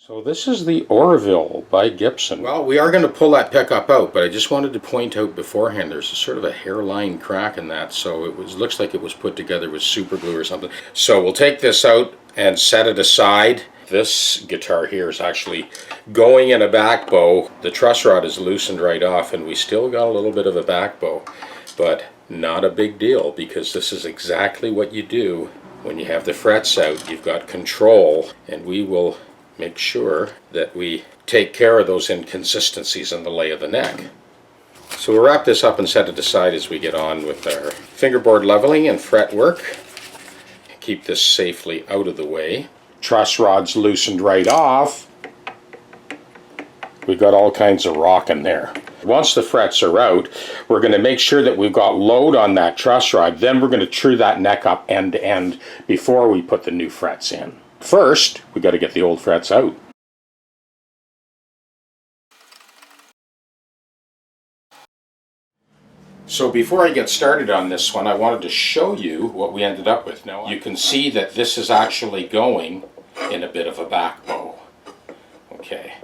So this is the Orville by Gibson. Well, we are going to pull that pickup out, but I just wanted to point out beforehand there's a sort of a hairline crack in that, so it looks like it was put together with super glue or something. So we'll take this out and set it aside. This guitar here is actually going in a back bow. The truss rod is loosened right off and we still got a little bit of a back bow, but not a big deal because this is exactly what you do when you have the frets out. You've got control, and we will make sure that we take care of those inconsistencies in the lay of the neck. So we'll wrap this up and set it aside as we get on with our fingerboard leveling and fret work. Keep this safely out of the way. Truss rod's loosened right off. We've got all kinds of rock in there. Once the frets are out, we're going to make sure that we've got load on that truss rod. Then we're going to true that neck up end to end before we put the new frets in. First, we got to get the old frets out. So before I get started on this one, I wanted to show you what we ended up with. Now you can see that this is actually going in a bit of a back bow. Okay,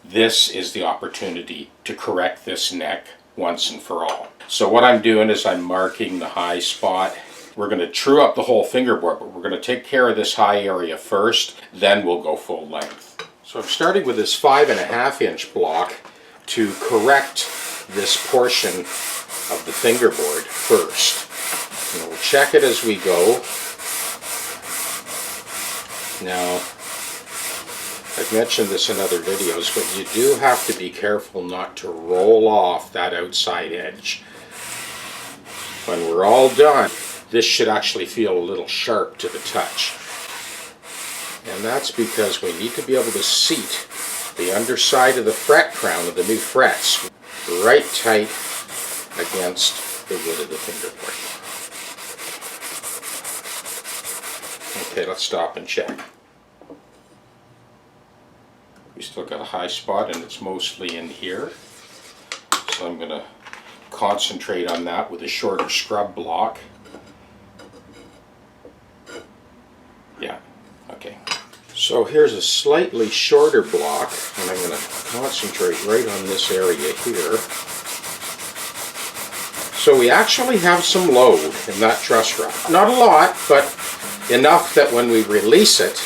this is the opportunity to correct this neck once and for all. So what I'm doing is I'm marking the high spot. We're going to true up the whole fingerboard, but we're going to take care of this high area first, then we'll go full length. So I'm starting with this 5.5-inch block to correct this portion of the fingerboard first. And we'll check it as we go. Now, I've mentioned this in other videos, but you do have to be careful not to roll off that outside edge. When we're all done, this should actually feel a little sharp to the touch. And that's because we need to be able to seat the underside of the fret crown of the new frets right tight against the wood of the fingerboard. Okay, let's stop and check. We still got a high spot and it's mostly in here. So I'm going to concentrate on that with a shorter scrub block. Yeah, okay. So here's a slightly shorter block, and I'm going to concentrate right on this area here. So we actually have some load in that truss rod. Not a lot, but enough that when we release it,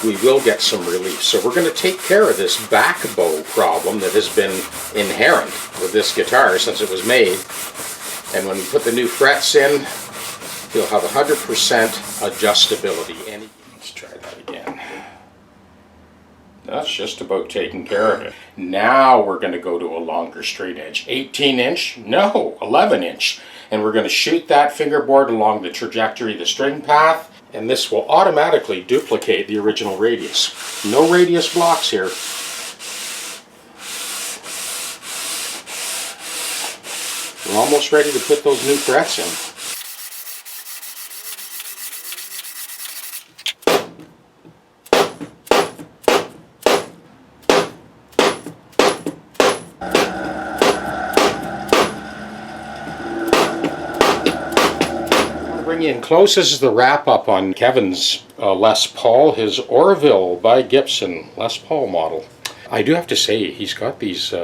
we will get some relief. So we're going to take care of this back bow problem that has been inherent with this guitar since it was made. And when we put the new frets in, you'll have 100% adjustability. Let's try that again. That's just about taken care of it. Now we're going to go to a longer straight edge. 18-inch? No, 11-inch. And we're going to shoot that fingerboard along the trajectory of the string path, and this will automatically duplicate the original radius. No radius blocks here. We're almost ready to put those new frets in. Bring you in close. This is the wrap up on Kevin's Les Paul, his Orville by Gibson Les Paul model. I do have to say, he's got these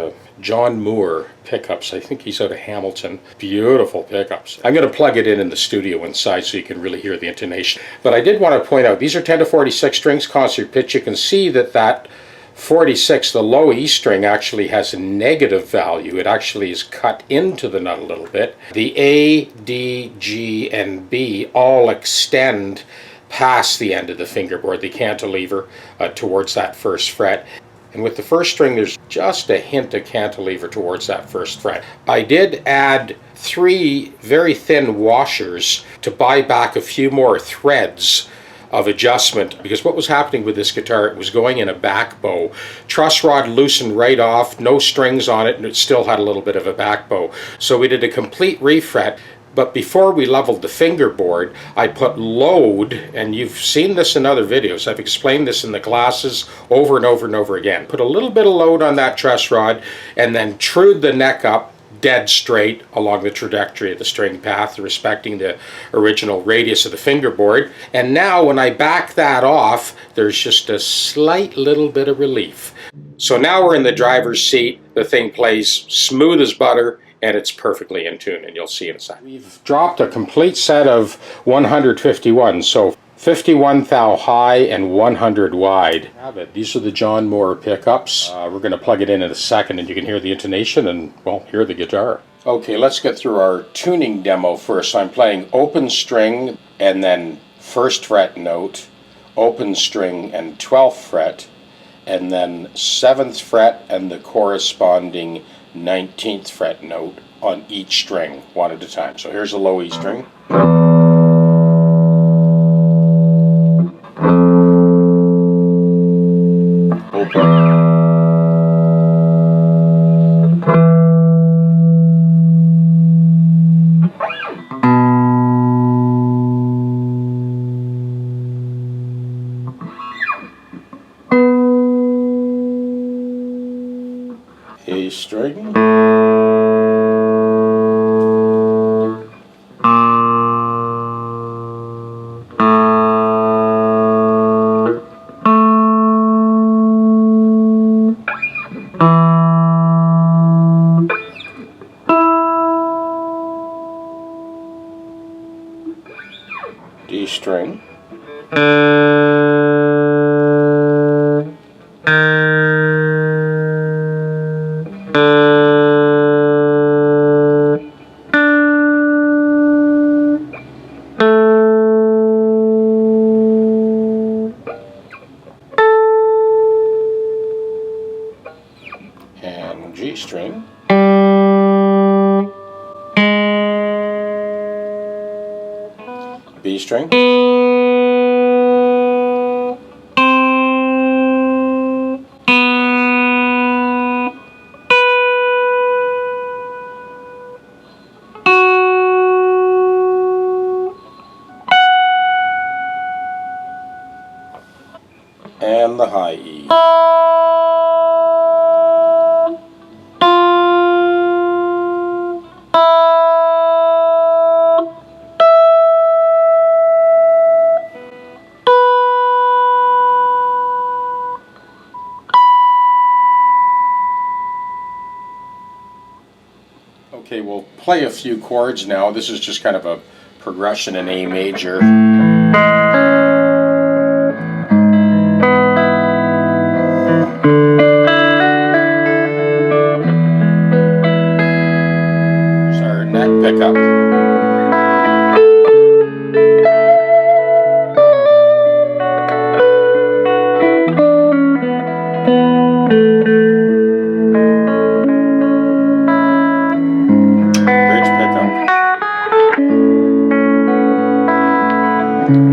John Moore pickups. I think he's out of Hamilton. Beautiful pickups. I'm going to plug it in the studio inside so you can really hear the intonation. But I did want to point out, these are 10 to 46 strings concert pitch. You can see that 46, the low E string, actually has a negative value. It actually is cut into the nut a little bit. The A, D, G, and B all extend past the end of the fingerboard, the cantilever, towards that first fret. And with the first string, there's just a hint of cantilever towards that first fret. I did add 3 very thin washers to buy back a few more threads of adjustment, because what was happening with this guitar, it was going in a back bow. Truss rod loosened right off, no strings on it, and it still had a little bit of a back bow. So we did a complete refret, but before we leveled the fingerboard, I put load, and you've seen this in other videos, I've explained this in the classes over and over and over again. Put a little bit of load on that truss rod, and then trued the neck up dead straight along the trajectory of the string path, respecting the original radius of the fingerboard. And now when I back that off, there's just a slight little bit of relief. So now we're in the driver's seat, the thing plays smooth as butter, and it's perfectly in tune, and you'll see in a second. We've dropped a complete set of 151, so 51 thou high and 100 wide. These are the John Moore pickups. We're going to plug it in a second, and you can hear the intonation and, well, hear the guitar. Okay, let's get through our tuning demo first. I'm playing open string and then 1st fret note, open string and 12th fret, and then 7th fret and the corresponding 19th fret note on each string, one at a time. So here's a low E string. Open. A string. D string. And G string. B string. And the high E. Okay, we'll play a few chords now. This is just kind of a progression in A major. Here's our neck pickup.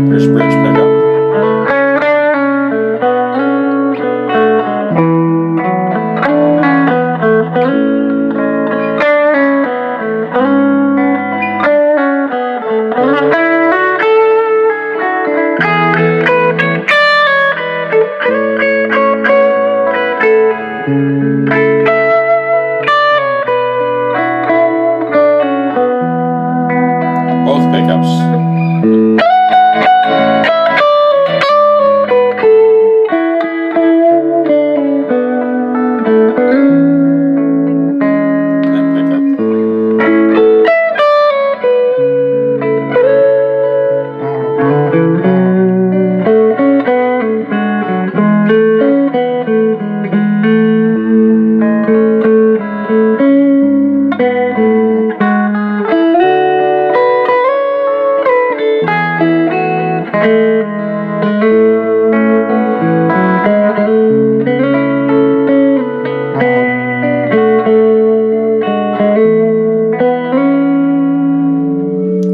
Here's bridge pickup. Both pickups.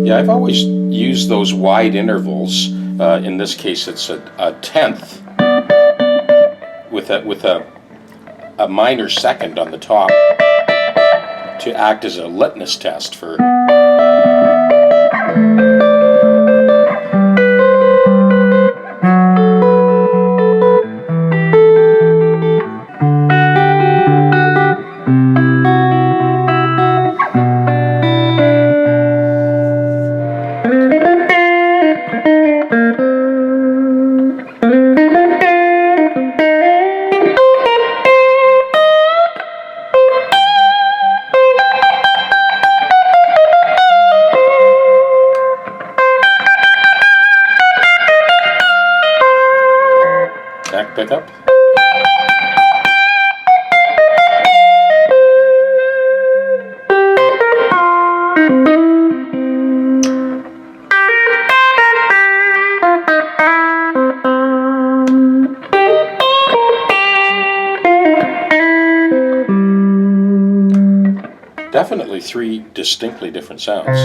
Yeah, I've always used those wide intervals. In this case, it's a tenth with a minor second on the top to act as a litmus test for. neck pickup. Definitely three distinctly different sounds.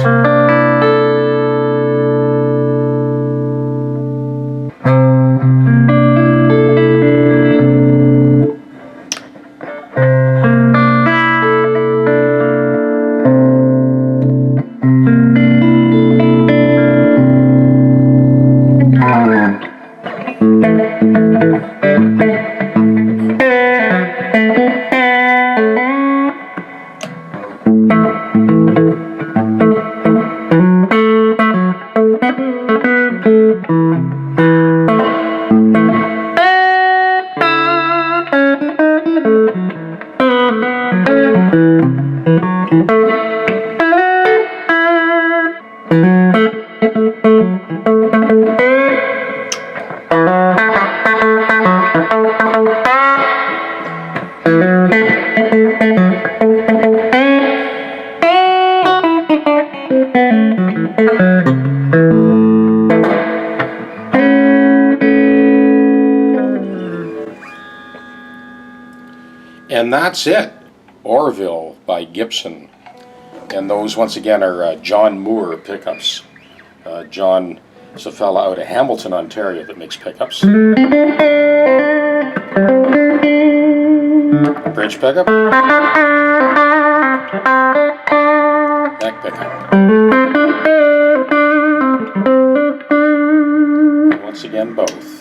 And that's it. Orville by Gibson. And those, once again, are John Moore pickups. John is a fella out of Hamilton, Ontario that makes pickups. Bridge pickup. Neck pickup. And once again, both.